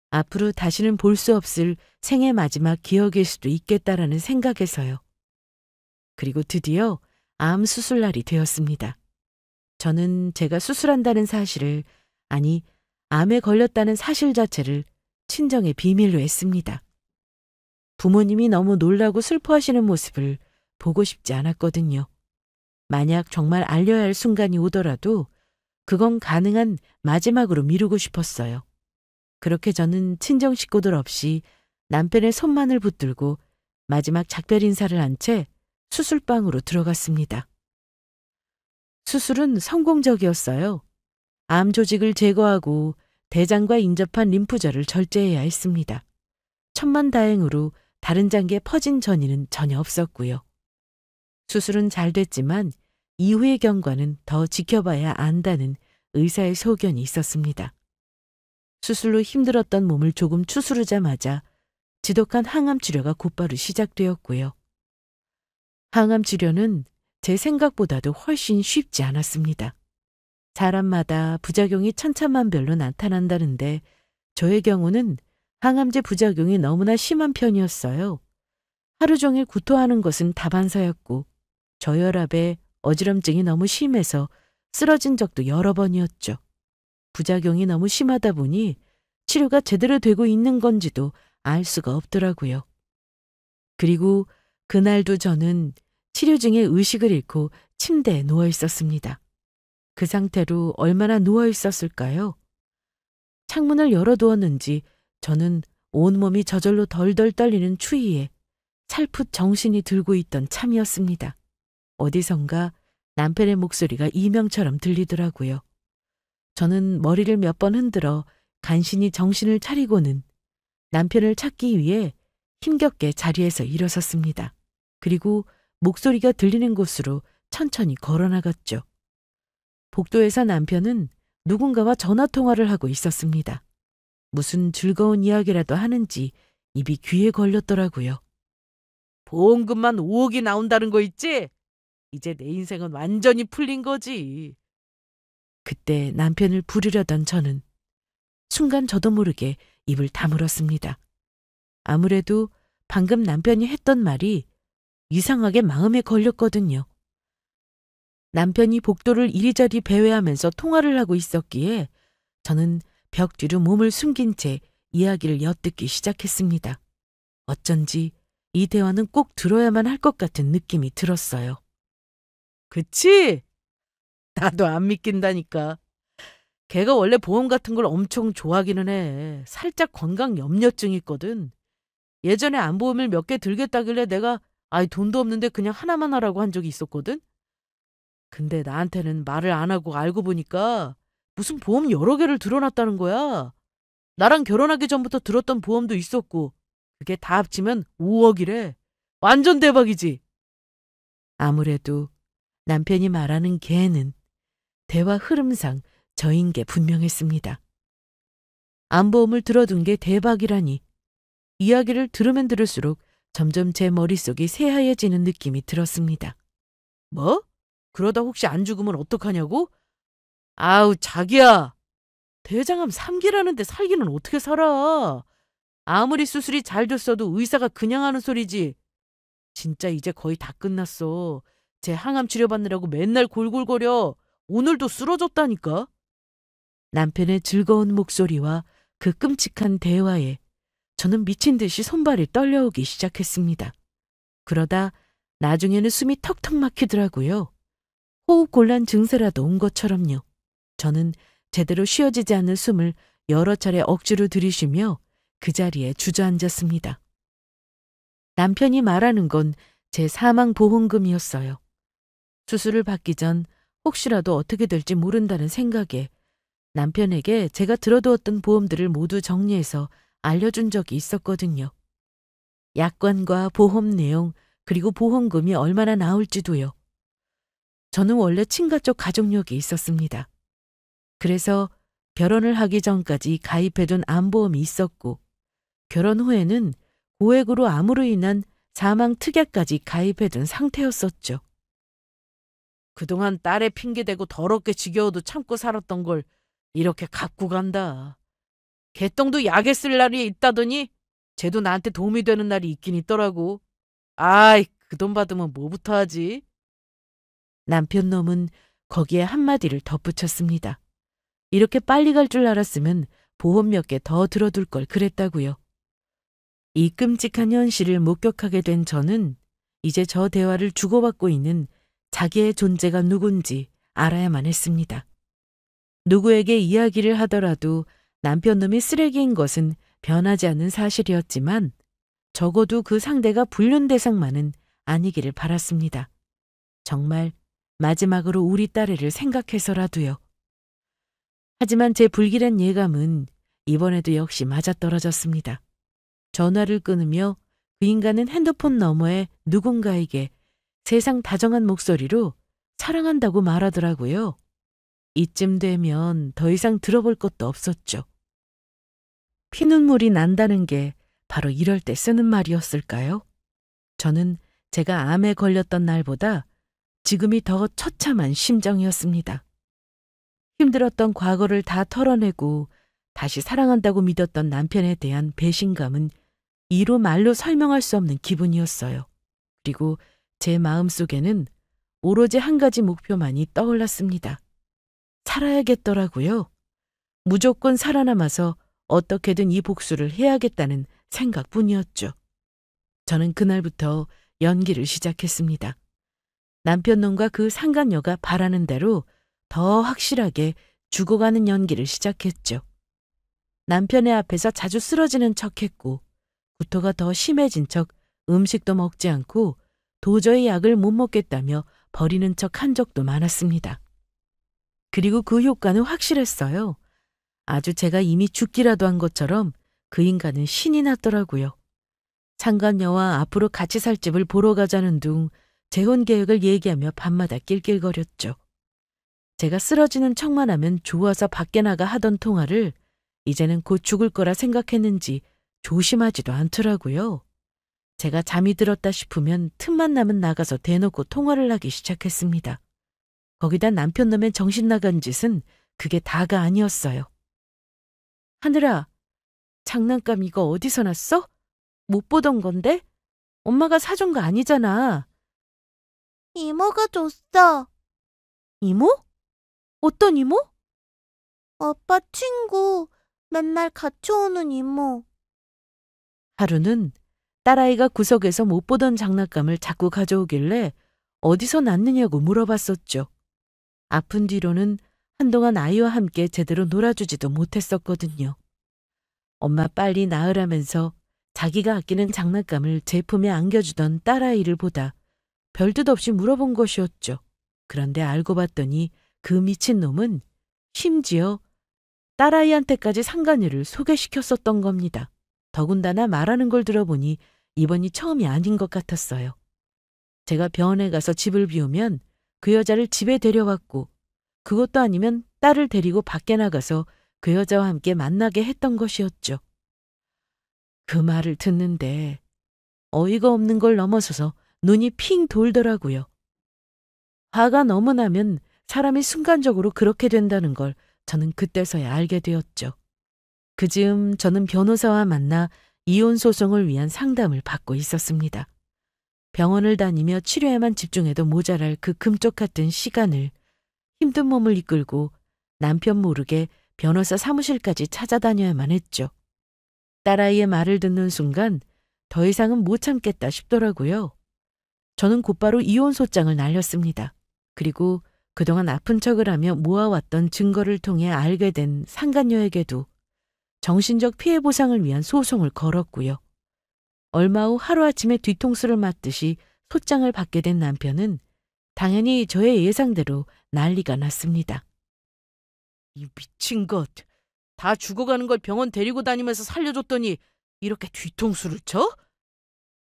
S1: 앞으로 다시는 볼 수 없을 생애 마지막 기억일 수도 있겠다라는 생각에서요. 그리고 드디어 암 수술날이 되었습니다. 저는 제가 수술한다는 사실을, 아니 암에 걸렸다는 사실 자체를 친정의 비밀로 했습니다. 부모님이 너무 놀라고 슬퍼하시는 모습을 보고 싶지 않았거든요. 만약 정말 알려야 할 순간이 오더라도 그건 가능한 마지막으로 미루고 싶었어요. 그렇게 저는 친정 식구들 없이 남편의 손만을 붙들고 마지막 작별 인사를 한 채 수술방으로 들어갔습니다. 수술은 성공적이었어요. 암 조직을 제거하고 대장과 인접한 림프절을 절제해야 했습니다. 천만다행으로 다른 장기에 퍼진 전이는 전혀 없었고요. 수술은 잘 됐지만 이후의 경과는 더 지켜봐야 안다는 의사의 소견이 있었습니다. 수술로 힘들었던 몸을 조금 추스르자마자 지독한 항암 치료가 곧바로 시작되었고요. 항암 치료는 제 생각보다도 훨씬 쉽지 않았습니다. 사람마다 부작용이 천차만별로 나타난다는데 저의 경우는 항암제 부작용이 너무나 심한 편이었어요. 하루 종일 구토하는 것은 다반사였고 저혈압에 어지럼증이 너무 심해서 쓰러진 적도 여러 번이었죠. 부작용이 너무 심하다 보니 치료가 제대로 되고 있는 건지도 알 수가 없더라고요. 그리고 그날도 저는 치료 중에 의식을 잃고 침대에 누워 있었습니다. 그 상태로 얼마나 누워 있었을까요? 창문을 열어두었는지 저는 온몸이 저절로 덜덜 떨리는 추위에 살풋 정신이 들고 있던 참이었습니다. 어디선가 남편의 목소리가 이명처럼 들리더라고요. 저는 머리를 몇 번 흔들어 간신히 정신을 차리고는 남편을 찾기 위해 힘겹게 자리에서 일어섰습니다. 그리고 목소리가 들리는 곳으로 천천히 걸어나갔죠. 복도에서 남편은 누군가와 전화통화를 하고 있었습니다. 무슨 즐거운 이야기라도 하는지 입이 귀에 걸렸더라고요. 보험금만 5억이 나온다는 거 있지? 이제 내 인생은 완전히 풀린 거지. 그때 남편을 부르려던 저는 순간 저도 모르게 입을 다물었습니다. 아무래도 방금 남편이 했던 말이 이상하게 마음에 걸렸거든요. 남편이 복도를 이리저리 배회하면서 통화를 하고 있었기에 저는 벽 뒤로 몸을 숨긴 채 이야기를 엿듣기 시작했습니다. 어쩐지 이 대화는 꼭 들어야만 할 것 같은 느낌이 들었어요. 그치? 나도 안 믿긴다니까. 걔가 원래 보험 같은 걸 엄청 좋아하기는 해. 살짝 건강 염려증이 있거든. 예전에 안보험을 몇 개 들겠다길래 내가 돈도 없는데 그냥 하나만 하라고 한 적이 있었거든. 근데 나한테는 말을 안 하고 알고 보니까 무슨 보험 여러 개를 들어놨다는 거야. 나랑 결혼하기 전부터 들었던 보험도 있었고 그게 다 합치면 5억이래. 완전 대박이지. 아무래도 남편이 말하는 걔는 대화 흐름상 저인 게 분명했습니다. 안보험을 들어둔 게 대박이라니. 이야기를 들으면 들을수록 점점 제 머릿속이 새하얘지는 느낌이 들었습니다. 뭐? 그러다 혹시 안 죽으면 어떡하냐고? 아우 자기야. 대장암 3기라는데 살기는 어떻게 살아? 아무리 수술이 잘 됐어도 의사가 그냥 하는 소리지. 진짜 이제 거의 다 끝났어. 제 항암 치료받느라고 맨날 골골거려. 오늘도 쓰러졌다니까. 남편의 즐거운 목소리와 그 끔찍한 대화에 저는 미친 듯이 손발이 떨려오기 시작했습니다. 그러다 나중에는 숨이 턱턱 막히더라고요. 호흡곤란 증세라도 온 것처럼요. 저는 제대로 쉬어지지 않는 숨을 여러 차례 억지로 들이쉬며 그 자리에 주저앉았습니다. 남편이 말하는 건 제 사망보험금이었어요. 수술을 받기 전 혹시라도 어떻게 될지 모른다는 생각에 남편에게 제가 들어두었던 보험들을 모두 정리해서 알려준 적이 있었거든요. 약관과 보험 내용 그리고 보험금이 얼마나 나올지도요. 저는 원래 친가 쪽 가족력이 있었습니다. 그래서 결혼을 하기 전까지 가입해둔 암보험이 있었고 결혼 후에는 고액으로 암으로 인한 사망 특약까지 가입해둔 상태였었죠. 그동안 딸의 핑계대고 더럽게 지겨워도 참고 살았던 걸 이렇게 갖고 간다. 개똥도 약에 쓸 날이 있다더니 쟤도 나한테 도움이 되는 날이 있긴 있더라고. 아이, 그 돈 받으면 뭐부터 하지? 남편 놈은 거기에 한마디를 덧붙였습니다. 이렇게 빨리 갈 줄 알았으면 보험 몇 개 더 들어둘 걸 그랬다고요. 이 끔찍한 현실을 목격하게 된 저는 이제 저 대화를 주고받고 있는 자기의 존재가 누군지 알아야만 했습니다. 누구에게 이야기를 하더라도 남편 놈이 쓰레기인 것은 변하지 않는 사실이었지만 적어도 그 상대가 불륜 대상만은 아니기를 바랐습니다. 정말 마지막으로 우리 딸애를 생각해서라도요. 하지만 제 불길한 예감은 이번에도 역시 맞아떨어졌습니다. 전화를 끊으며 그 인간은 핸드폰 너머에 누군가에게 세상 다정한 목소리로 사랑한다고 말하더라고요. 이쯤 되면 더 이상 들어볼 것도 없었죠. 피눈물이 난다는 게 바로 이럴 때 쓰는 말이었을까요? 저는 제가 암에 걸렸던 날보다 지금이 더 처참한 심정이었습니다. 힘들었던 과거를 다 털어내고 다시 사랑한다고 믿었던 남편에 대한 배신감은 이로 말로 설명할 수 없는 기분이었어요. 그리고 제 마음속에는 오로지 한 가지 목표만이 떠올랐습니다. 살아야겠더라고요. 무조건 살아남아서 어떻게든 이 복수를 해야겠다는 생각뿐이었죠. 저는 그날부터 연기를 시작했습니다. 남편 놈과 그 상간녀가 바라는 대로 더 확실하게 죽어가는 연기를 시작했죠. 남편의 앞에서 자주 쓰러지는 척했고 구토가 더 심해진 척 음식도 먹지 않고 도저히 약을 못 먹겠다며 버리는 척 한 적도 많았습니다. 그리고 그 효과는 확실했어요. 아주 제가 이미 죽기라도 한 것처럼 그 인간은 신이 났더라고요. 상간녀와 앞으로 같이 살 집을 보러 가자는 둥 재혼 계획을 얘기하며 밤마다 낄낄거렸죠. 제가 쓰러지는 척만 하면 좋아서 밖에 나가 하던 통화를 이제는 곧 죽을 거라 생각했는지 조심하지도 않더라고요. 제가 잠이 들었다 싶으면 틈만 나면 나가서 대놓고 통화를 하기 시작했습니다. 거기다 남편 놈의 정신 나간 짓은 그게 다가 아니었어요. 하늘아, 장난감 이거 어디서 났어? 못 보던 건데? 엄마가 사준 거 아니잖아.
S2: 이모가 줬어.
S1: 이모? 어떤 이모?
S2: 아빠 친구, 맨날 같이 오는 이모.
S1: 하루는 딸아이가 구석에서 못 보던 장난감을 자꾸 가져오길래 어디서 났느냐고 물어봤었죠. 아픈 뒤로는 한동안 아이와 함께 제대로 놀아주지도 못했었거든요. 엄마 빨리 나으라면서 자기가 아끼는 장난감을 제 품에 안겨주던 딸아이를 보다 별뜻 없이 물어본 것이었죠. 그런데 알고 봤더니 그 미친놈은 심지어 딸아이한테까지 상간녀를 소개시켰었던 겁니다. 더군다나 말하는 걸 들어보니 이번이 처음이 아닌 것 같았어요. 제가 병원에 가서 집을 비우면 그 여자를 집에 데려왔고 그것도 아니면 딸을 데리고 밖에 나가서 그 여자와 함께 만나게 했던 것이었죠. 그 말을 듣는데 어이가 없는 걸 넘어서서 눈이 핑 돌더라고요. 화가 너무 나면 사람이 순간적으로 그렇게 된다는 걸 저는 그때서야 알게 되었죠. 그즈음 저는 변호사와 만나 이혼 소송을 위한 상담을 받고 있었습니다. 병원을 다니며 치료에만 집중해도 모자랄 그 금쪽 같은 시간을 힘든 몸을 이끌고 남편 모르게 변호사 사무실까지 찾아다녀야만 했죠. 딸아이의 말을 듣는 순간 더 이상은 못 참겠다 싶더라고요. 저는 곧바로 이혼 소장을 날렸습니다. 그리고 그동안 아픈 척을 하며 모아왔던 증거를 통해 알게 된 상간녀에게도 정신적 피해 보상을 위한 소송을 걸었고요. 얼마 후 하루아침에 뒤통수를 맞듯이 소장을 받게 된 남편은 당연히 저의 예상대로 난리가 났습니다. 이 미친 것, 다 죽어가는 걸 병원 데리고 다니면서 살려줬더니 이렇게 뒤통수를 쳐?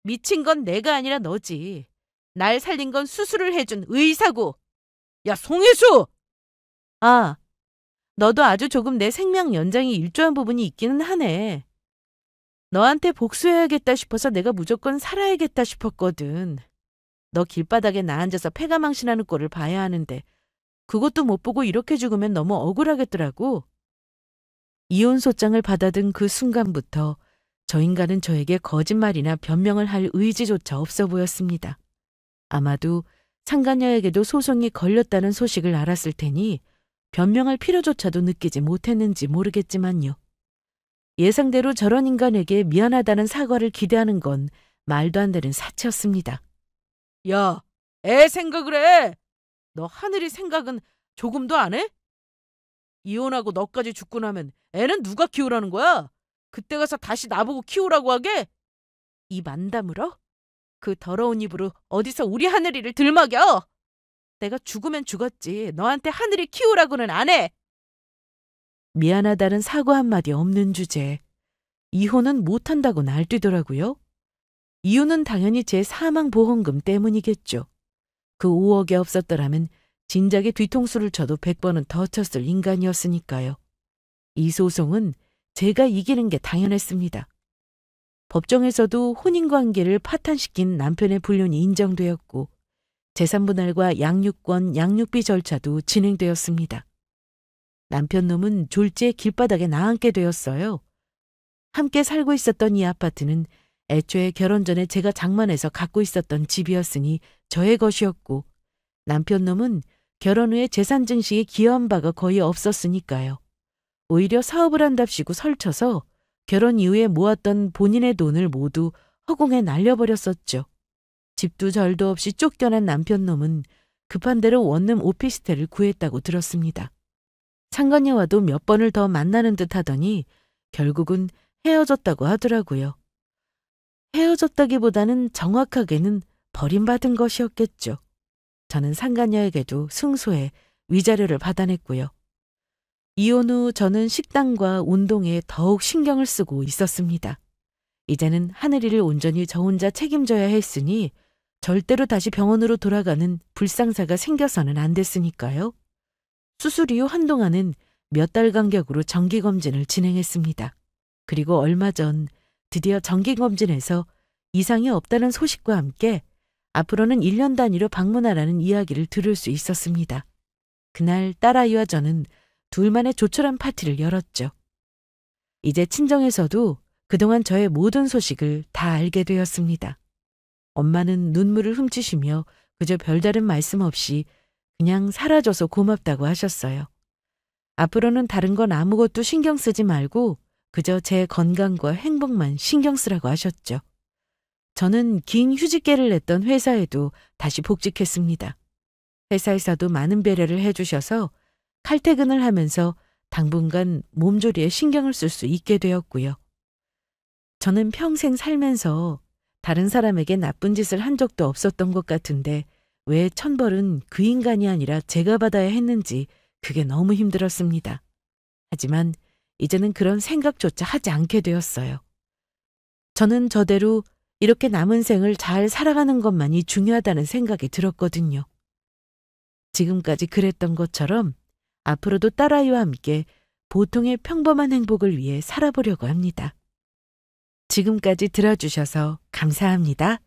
S1: 미친 건 내가 아니라 너지. 날 살린 건 수술을 해준 의사고. 야, 송혜수! 아, 너도 아주 조금 내 생명 연장이 일조한 부분이 있기는 하네. 너한테 복수해야겠다 싶어서 내가 무조건 살아야겠다 싶었거든. 너 길바닥에 나 앉아서 패가망신하는 꼴을 봐야 하는데 그것도 못 보고 이렇게 죽으면 너무 억울하겠더라고. 이혼 소장을 받아든 그 순간부터 저 인간은 저에게 거짓말이나 변명을 할 의지조차 없어 보였습니다. 아마도 상간녀에게도 소송이 걸렸다는 소식을 알았을 테니 변명할 필요조차도 느끼지 못했는지 모르겠지만요. 예상대로 저런 인간에게 미안하다는 사과를 기대하는 건 말도 안 되는 사치였습니다. 야, 애 생각을 해! 너 하늘이 생각은 조금도 안 해? 이혼하고 너까지 죽고 나면 애는 누가 키우라는 거야? 그때 가서 다시 나보고 키우라고 하게? 입 안 다물어? 그 더러운 입으로 어디서 우리 하늘이를 들먹여? 내가 죽으면 죽었지 너한테 하늘이 키우라고는 안 해. 미안하다는 사과 한마디 없는 주제에 이혼은 못한다고 날뛰더라고요. 이유는 당연히 제 사망보험금 때문이겠죠. 그 5억이 없었더라면 진작에 뒤통수를 쳐도 100번은 더 쳤을 인간이었으니까요. 이 소송은 제가 이기는 게 당연했습니다. 법정에서도 혼인관계를 파탄시킨 남편의 불륜이 인정되었고 재산분할과 양육권, 양육비 절차도 진행되었습니다. 남편 놈은 졸지에 길바닥에 나앉게 되었어요. 함께 살고 있었던 이 아파트는 애초에 결혼 전에 제가 장만해서 갖고 있었던 집이었으니 저의 것이었고 남편 놈은 결혼 후에 재산 증식에 기여한 바가 거의 없었으니까요. 오히려 사업을 한답시고 설쳐서 결혼 이후에 모았던 본인의 돈을 모두 허공에 날려버렸었죠. 집도 절도 없이 쫓겨난 남편 놈은 급한 대로 원룸 오피스텔을 구했다고 들었습니다. 상간녀와도 몇 번을 더 만나는 듯 하더니 결국은 헤어졌다고 하더라고요. 헤어졌다기보다는 정확하게는 버림받은 것이었겠죠. 저는 상간녀에게도 승소해 위자료를 받아냈고요. 이혼 후 저는 식단과 운동에 더욱 신경을 쓰고 있었습니다. 이제는 하늘이를 온전히 저 혼자 책임져야 했으니 절대로 다시 병원으로 돌아가는 불상사가 생겨서는 안 됐으니까요. 수술 이후 한동안은 몇 달 간격으로 정기검진을 진행했습니다. 그리고 얼마 전 드디어 정기검진에서 이상이 없다는 소식과 함께 앞으로는 1년 단위로 방문하라는 이야기를 들을 수 있었습니다. 그날 딸아이와 저는 둘만의 조촐한 파티를 열었죠. 이제 친정에서도 그동안 저의 모든 소식을 다 알게 되었습니다. 엄마는 눈물을 훔치시며 그저 별다른 말씀 없이 그냥 사라져서 고맙다고 하셨어요. 앞으로는 다른 건 아무것도 신경 쓰지 말고 그저 제 건강과 행복만 신경 쓰라고 하셨죠. 저는 긴 휴직계를 냈던 회사에도 다시 복직했습니다. 회사에서도 많은 배려를 해주셔서 칼퇴근을 하면서 당분간 몸조리에 신경을 쓸 수 있게 되었고요. 저는 평생 살면서 다른 사람에게 나쁜 짓을 한 적도 없었던 것 같은데 왜 천벌은 그 인간이 아니라 제가 받아야 했는지 그게 너무 힘들었습니다. 하지만 이제는 그런 생각조차 하지 않게 되었어요. 저는 저대로 이렇게 남은 생을 잘 살아가는 것만이 중요하다는 생각이 들었거든요. 지금까지 그랬던 것처럼 앞으로도 딸아이와 함께 보통의 평범한 행복을 위해 살아보려고 합니다. 지금까지 들어주셔서 감사합니다.